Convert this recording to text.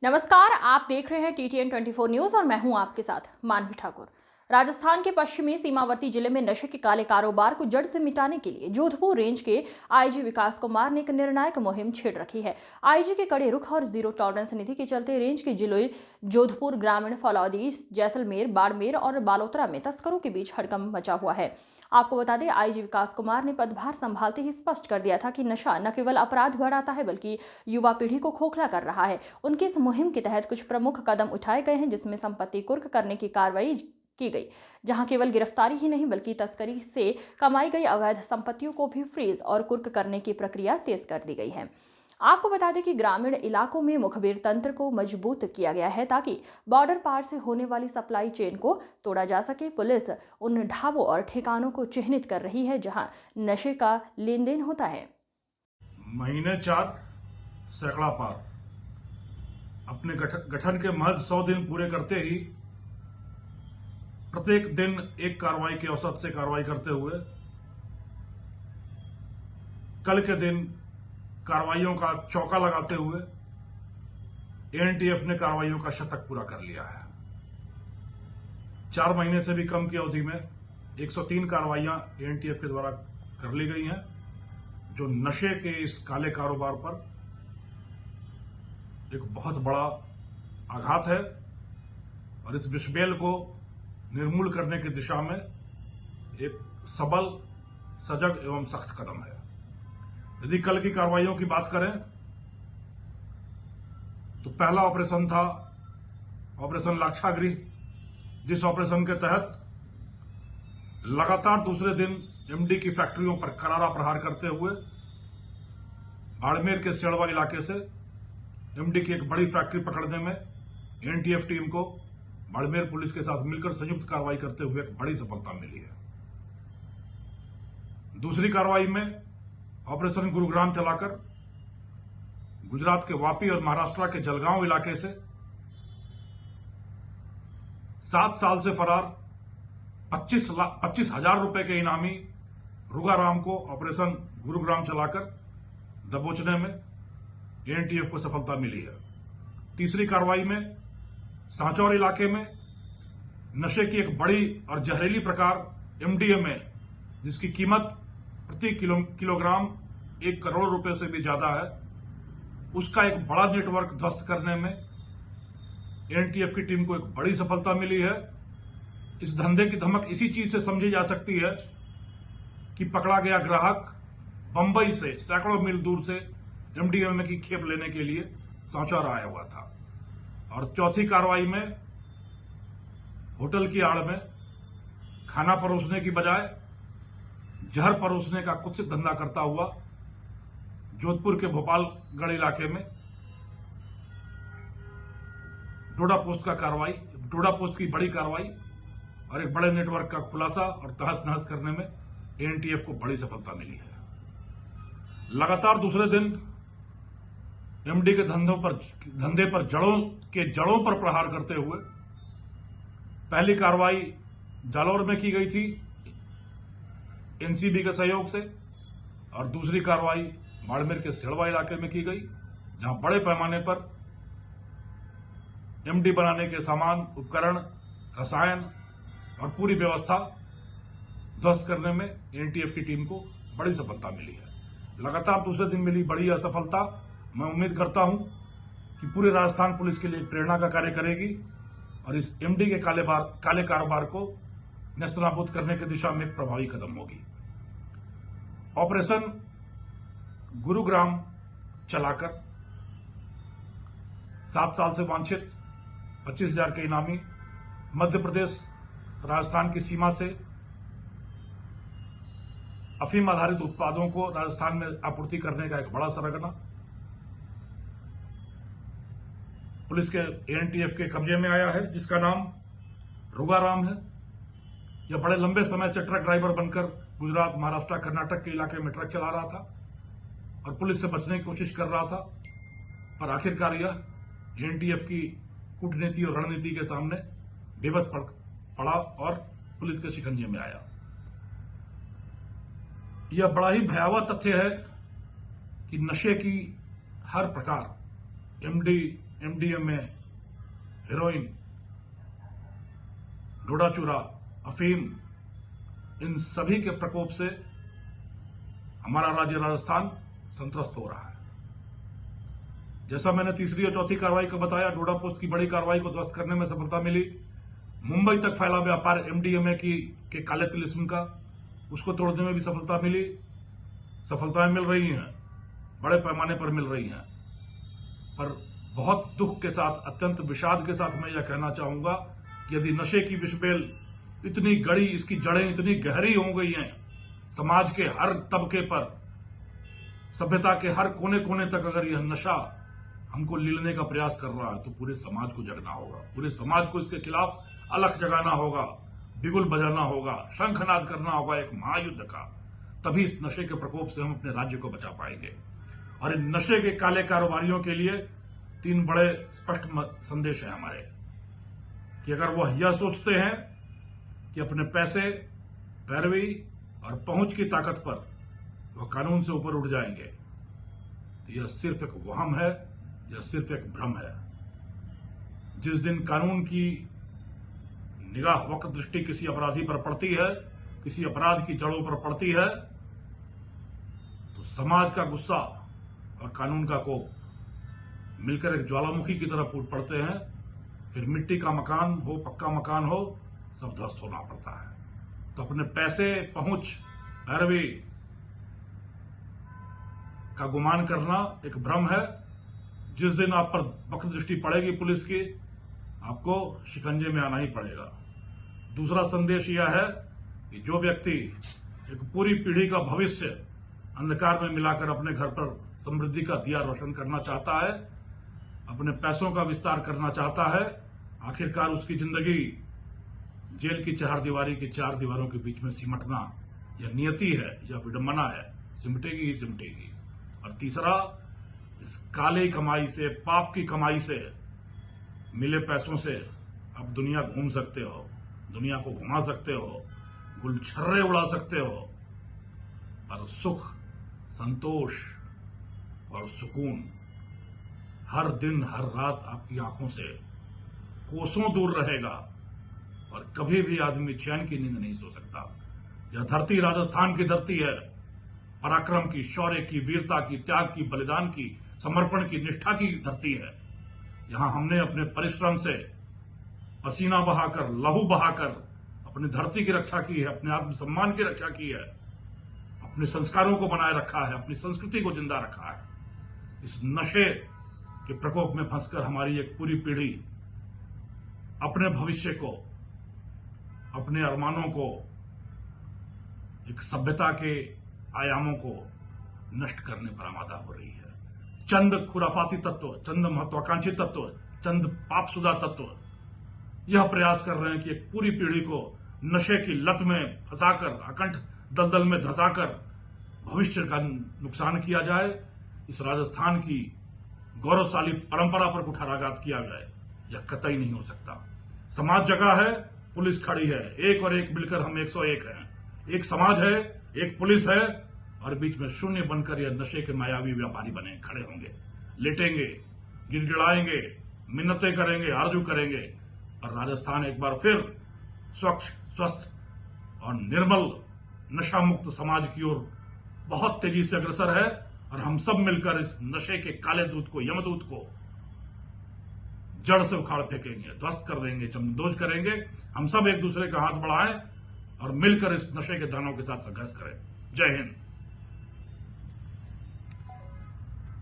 नमस्कार, आप देख रहे हैं TTN 24 न्यूज और मैं हूं आपके साथ मानवी ठाकुर। राजस्थान के पश्चिमी सीमावर्ती जिले में नशे के काले कारोबार को जड़ से मिटाने के लिए जोधपुर रेंज के आईजी विकास कुमार ने एक निर्णायक मुहिम छेड़ रखी है। आईजी के कड़े रुख और जीरो टॉलरेंस नीति के चलते रेंज के जिलों जोधपुर, ग्रामीण, फलौदी, जैसलमेर, बाड़मेर और बालोतरा में तस्करों के बीच हड़कंप मचा हुआ है। आपको बता दें, आईजी विकास कुमार ने पदभार संभालते ही स्पष्ट कर दिया था कि नशा न केवल अपराध बढ़ाता है बल्कि युवा पीढ़ी को खोखला कर रहा है। उनकी इस मुहिम के तहत कुछ प्रमुख कदम उठाए गए हैं, जिसमें संपत्ति कुर्क करने की कार्रवाई की गई, जहां केवल गिरफ्तारी ही नहीं बल्कि तस्करी से कमाई गई अवैध संपत्तियों को भी फ्रीज और कुर्क करने की प्रक्रिया तेज कर दी गई है। आपको बता दें कि ग्रामीण इलाकों में मुखबिर तंत्र को मजबूत किया गया है ताकि बॉर्डर पार से होने वाली सप्लाई चेन को तोड़ा जा सके। पुलिस उन ढाबों और ठिकानों को चिन्हित कर रही है जहां नशे का लेन देन होता है। महीने 4 सैकड़ा पार अपने गठन के महज 100 दिन पूरे करते ही प्रत्येक दिन एक कार्रवाई के औसत से कार्रवाई करते हुए कल के दिन कार्रवाइयों का चौका लगाते हुए एनटीएफ ने कार्रवाइयों का शतक पूरा कर लिया है। 4 महीने से भी कम की अवधि में 103 कार्रवाइयां एनटीएफ के द्वारा कर ली गई हैं, जो नशे के इस काले कारोबार पर एक बहुत बड़ा आघात है और इस विषबेल को निर्मूल करने की दिशा में एक सबल, सजग एवं सख्त कदम है। यदि कल की कार्रवाइयों की बात करें तो पहला ऑपरेशन था ऑपरेशन लाक्षागृह, जिस ऑपरेशन के तहत लगातार दूसरे दिन एमडी की फैक्ट्रियों पर करारा प्रहार करते हुए बाड़मेर के सेड़वा इलाके से एमडी की एक बड़ी फैक्ट्री पकड़ने में एनटीएफ टीम को बाड़मेर पुलिस के साथ मिलकर संयुक्त कार्रवाई करते हुए एक बड़ी सफलता मिली है। दूसरी कार्रवाई में ऑपरेशन गुरुग्राम चलाकर गुजरात के वापी और महाराष्ट्र के जलगांव इलाके से 7 साल से फरार 25,000 रुपए के इनामी रुगाराम को ऑपरेशन गुरुग्राम चलाकर दबोचने में एनटीएफ को सफलता मिली है। तीसरी कार्रवाई में सांचौर इलाके में नशे की एक बड़ी और जहरीली प्रकार एमडीएमए, जिसकी कीमत प्रति किलोग्राम 1 करोड़ रुपए से भी ज्यादा है, उसका एक बड़ा नेटवर्क ध्वस्त करने में एनटीएफ की टीम को एक बड़ी सफलता मिली है। इस धंधे की धमक इसी चीज से समझी जा सकती है कि पकड़ा गया ग्राहक बंबई से सैकड़ों मील दूर से एमडीएमए की खेप लेने के लिए सांचौर आया हुआ था। और चौथी कार्रवाई में होटल की आड़ में खाना परोसने की बजाय जहर परोसने का कुत्सित धंधा करता हुआ जोधपुर के भोपालगढ़ इलाके में डोडा पोस्ट की बड़ी कार्रवाई और एक बड़े नेटवर्क का खुलासा और तहस नहस करने में एनटीएफ को बड़ी सफलता मिली है। लगातार दूसरे दिन एमडी के धंधे पर जड़ों पर प्रहार करते हुए पहली कार्रवाई जालौर में की गई थी एनसीबी के सहयोग से और दूसरी कार्रवाई बाड़मेर के सेड़वा इलाके में की गई, जहां बड़े पैमाने पर एमडी बनाने के सामान, उपकरण, रसायन और पूरी व्यवस्था ध्वस्त करने में एनटीएफ की टीम को बड़ी सफलता मिली है। लगातार दूसरे दिन मिली बड़ी असफलता मैं उम्मीद करता हूं कि पूरे राजस्थान पुलिस के लिए प्रेरणा का कार्य करेगी और इस एमडी के काले कारोबार को नेस्तनाबूद करने की दिशा में एक प्रभावी कदम होगी। ऑपरेशन गुरुग्राम चलाकर 7 साल से वांछित 25,000 के इनामी मध्य प्रदेश राजस्थान की सीमा से अफीम आधारित उत्पादों को राजस्थान में आपूर्ति करने का एक बड़ा सरगना पुलिस के एनटीएफ के कब्जे में आया है, जिसका नाम रुगाराम है। यह बड़े लंबे समय से ट्रक ड्राइवर बनकर गुजरात, महाराष्ट्र, कर्नाटक के इलाके में ट्रक चला रहा था और पुलिस से बचने की कोशिश कर रहा था, पर आखिरकार यह एनटीएफ की कूटनीति और रणनीति के सामने बेबस पड़ा और पुलिस के शिकंजे में आया। यह बड़ा ही भयावह तथ्य है कि नशे की हर प्रकार एमडी एमडीएमए, हेरोइन, डोडा चूरा, अफीम, इन सभी के प्रकोप से हमारा राज्य राजस्थान संत्रस्त हो रहा है। जैसा मैंने तीसरी और चौथी कार्रवाई को बताया, डोडा पोस्ट की बड़ी कार्रवाई को ध्वस्त करने में सफलता मिली। मुंबई तक फैला व्यापार एमडीएमए के काले तिलिस्म का, उसको तोड़ने में भी सफलता मिली। सफलताएं मिल रही हैं, बड़े पैमाने पर मिल रही हैं, पर बहुत दुख के साथ, अत्यंत विषाद के साथ मैं यह कहना चाहूंगा कि यदि नशे की विषबेल इतनी गड़ी, इसकी जड़ें इतनी गहरी हो गई हैं, समाज के हर तबके पर, सभ्यता के हर कोने कोने तक अगर यह नशा हमको लीलने का प्रयास कर रहा है, तो पूरे समाज को जगना होगा, पूरे समाज को इसके खिलाफ अलख जगाना होगा, बिगुल बजाना होगा, शंखनाद करना होगा एक महायुद्ध का। तभी इस नशे के प्रकोप से हम अपने राज्य को बचा पाएंगे। और इन नशे के काले कारोबारियों के लिए 3 बड़े स्पष्ट संदेश है हमारे, कि अगर वह यह सोचते हैं कि अपने पैसे, पैरवी और पहुंच की ताकत पर वह कानून से ऊपर उठ जाएंगे, तो यह सिर्फ एक वहम है, यह सिर्फ एक भ्रम है। जिस दिन कानून की निगाह, वक्त दृष्टि किसी अपराधी पर पड़ती है, किसी अपराध की जड़ों पर पड़ती है, तो समाज का गुस्सा और कानून का कोप मिलकर एक ज्वालामुखी की तरह फूट पड़ते हैं। फिर मिट्टी का मकान हो, पक्का मकान हो, सब ध्वस्त होना पड़ता है। तो अपने पैसे, पहुंच, पैरवी का गुमान करना एक भ्रम है। जिस दिन आप पर वक्त दृष्टि पड़ेगी पुलिस की, आपको शिकंजे में आना ही पड़ेगा। दूसरा संदेश यह है कि जो व्यक्ति एक पूरी पीढ़ी का भविष्य अंधकार में मिलाकर अपने घर पर समृद्धि का दिया रोशन करना चाहता है, अपने पैसों का विस्तार करना चाहता है, आखिरकार उसकी जिंदगी जेल की चारदीवारी की 4 दीवारों के बीच में सिमटना यह नियति है, यह विडंबना है, सिमटेगी ही सिमटेगी। और तीसरा, इस काले कमाई से, पाप की कमाई से मिले पैसों से आप दुनिया घूम सकते हो, दुनिया को घुमा सकते हो, गुलछर्रे उड़ा सकते हो, और सुख, संतोष और सुकून हर दिन, हर रात आपकी आंखों से कोसों दूर रहेगा, और कभी भी आदमी चैन की नींद नहीं सो सकता। यह धरती राजस्थान की धरती है, पराक्रम की, शौर्य की, वीरता की, त्याग की, बलिदान की, समर्पण की, निष्ठा की धरती है। यहां हमने अपने परिश्रम से पसीना बहाकर, लहू बहाकर अपनी धरती की रक्षा की है, अपने आत्मसम्मान की रक्षा की है, अपने संस्कारों को बनाए रखा है, अपनी संस्कृति को जिंदा रखा है। इस नशे के प्रकोप में फंसकर हमारी एक पूरी पीढ़ी अपने भविष्य को, अपने अरमानों को, एक सभ्यता के आयामों को नष्ट करने पर आमादा हो रही है। चंद खुराफाती तत्व, चंद महत्वाकांक्षी तत्व, चंद पापसुदा तत्व यह प्रयास कर रहे हैं कि एक पूरी पीढ़ी को नशे की लत में फंसाकर, अकंठ दलदल में धंसाकर भविष्य का नुकसान किया जाए। इस राजस्थान की गौरवशाली परंपरा पर कुठाराघात किया जाए, यह कतई नहीं हो सकता। समाज जगा है, पुलिस खड़ी है, एक और एक मिलकर हम 101 हैं। एक समाज है, एक पुलिस है, और बीच में शून्य बनकर यह नशे के मायावी व्यापारी बने खड़े होंगे, लेटेंगे, गिड़गिड़ाएंगे, मिन्नतें करेंगे, आरजू करेंगे, और राजस्थान एक बार फिर स्वच्छ, स्वस्थ और निर्मल नशा मुक्त समाज की ओर बहुत तेजी से अग्रसर है। और हम सब मिलकर इस नशे के काले दूत को, यमदूत को जड़ से उखाड़ फेंकेंगे, ध्वस्त कर देंगे, चमदोज करेंगे। हम सब एक दूसरे का हाथ बढ़ाएं और मिलकर इस नशे के दानों के साथ संघर्ष करें। जय हिंद।